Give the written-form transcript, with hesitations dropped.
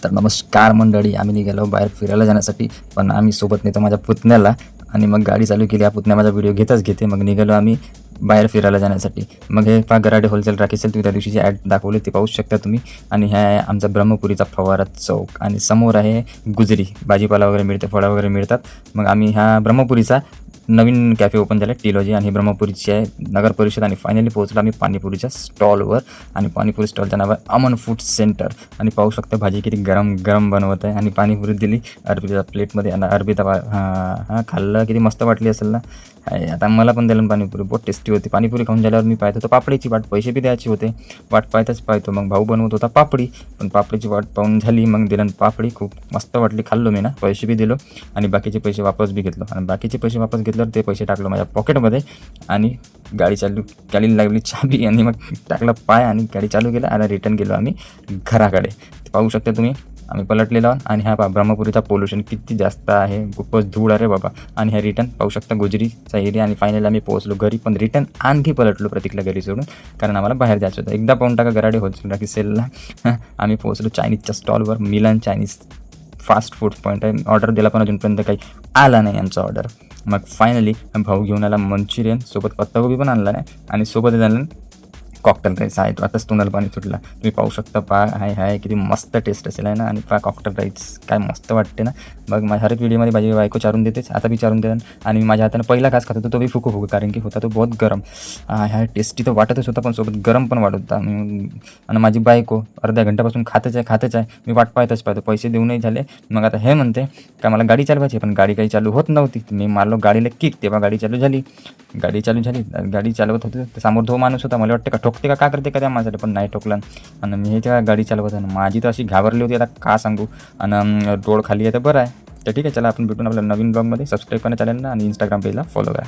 तर नमस्कार मंडळी, आम्ही निघालो बाहेर फिरायला जाण्यासाठी. पण आम्ही सोबत नेतो माझ्या पुतण्याला आणि मग गाडी चालू केली. हा पुतण्या माझा व्हिडिओ घेतच घेते. मग निघालो आम्ही बाहेर फिरायला जाण्यासाठी. मग हे गराडे होलसेल राखेल तुम्ही त्या दिवशीची ॲड दाखवली ते पाहू शकता तुम्ही. आणि ह्या आहे आमचा ब्रह्मपुरीचा फवारा चौक आणि समोर आहे गुजरी, भाजीपाला वगैरे मिळते, फळं वगैरे मिळतात. मग आम्ही ह्या ब्रह्मपुरीचा नवीन कॅफे ओपन झाला टिलॉजी आणि ब्रह्मपुरीची आहे नगर परिषद. आणि फायनली पोहोचलो आम्ही पाणीपुरीच्या स्टॉलवर. आणि पाणीपुरी स्टॉलचं नाव आहे अमन फूड सेंटर. आणि पाहू शकता भाजी किती गरम गरम बनवत आहे. आणि पाणीपुरी दिली अर्पिता प्लेटमध्ये आणि अर्पिता हां खाल्लं, किती मस्त वाटली असेल ना. आता मला पण दिलं पाणीपुरी, बहुत टेस्टी होती. पाणीपुरी खाऊन झाल्यावर मी पाहत होतो पापडीची वाट, पैसे बी द्यायचे होते, वाट पाहतो. मग भाऊ बनवत होता पापडी, पण पापडीची वाट पाहून झाली. मग दिलं पापडी, खूप मस्त वाटली, खाल्लो मी ना, पैसे बी दिलो आणि बाकीचे पैसे वापस बी घेतलो. आणि बाकीचे पैसे वापस घेतल्यावर ते पैसे टाकलो माझ्या पॉकेटमध्ये आणि गाडी लागली चाबी आणि मग टाकला पाय आणि गाडी चालू केला आणि रिटर्न गेलो आम्ही घराकडे. पाहू शकता तुम्ही आम्ही पलटलेलो आणि हा ब्रह्मपुरीचा पोल्युशन किती जास्त आहे, खूपच धूळ अरे बाबा. आणि ह्या रिटर्न पाहू शकता गुजरीचा एरिया. आणि फायनली आम्ही पोहोचलो घरी, पण रिटर्न आणखी पलटलो प्रतीकला घरी सोडून, कारण आम्हाला बाहेर जायचं होतं. एकदा पाहून टाका गराडे होलसेल राखी सेलला. आम्ही पोहोचलो चायनीजच्या स्टॉलवर. मिलन चायनीज फास्ट फूड पॉईंट आहे. ऑर्डर दिला पण अजूनपर्यंत काही आला नाही आमचा ऑर्डर. मग फायनली भाऊ घेऊन आला मंचुरियन, सोबत पत्तागोबी पण आणला नाही आणि सोबत झालं कॉकटेल राईस आहे. आताच तोंडाला पाणी सुटला. तुम्ही पाहू शकता हाय किती मस्त टेस्ट असेल आहे ना. आणि कॉकटेल राईस काय मस्त वाटते ना. मग माझ्या हर एक व्हिडिओमध्ये माझी बायको चारून देतेच, आता बी चारून देतात. आणि मी माझ्या हातानं पहिला घास खात होतो तो बी फुकू, कारण की होता तो बहुत गरम. ह्या टेस्टी तर वाटतच होता, पण सोबत गरम पण वाटत होता. आणि माझी बायको अर्ध्या घंट्यापासून खातच आहे. मी वाट पाहतो, पैसे देऊ नाही झाले. मग आता हे म्हणते का मला गाडी चालवायची, पण गाडी काही चालू होत नव्हती. मी मारलो गाडीला किक, तेव्हा गाडी चालू झाली. गाडी चालवत होते, समोर तो माणूस होता. मला वाटते का ठोकते का करते का त्या माझ्यासाठी, पण नाही ठोकलं. आणि मी त्या गाडी चालवत आहे, माझी तर अशी घाबरली होती, आता का सांगू. आणि रोड खाली आहे तर बरं आहे. तर ठीक आहे, चला आपण भेटून आपल्या नवीन ब्लॉगमध्ये. सबस्क्राईब करा चॅनलला आणि इंस्टाग्राम पेजला फॉलो करा.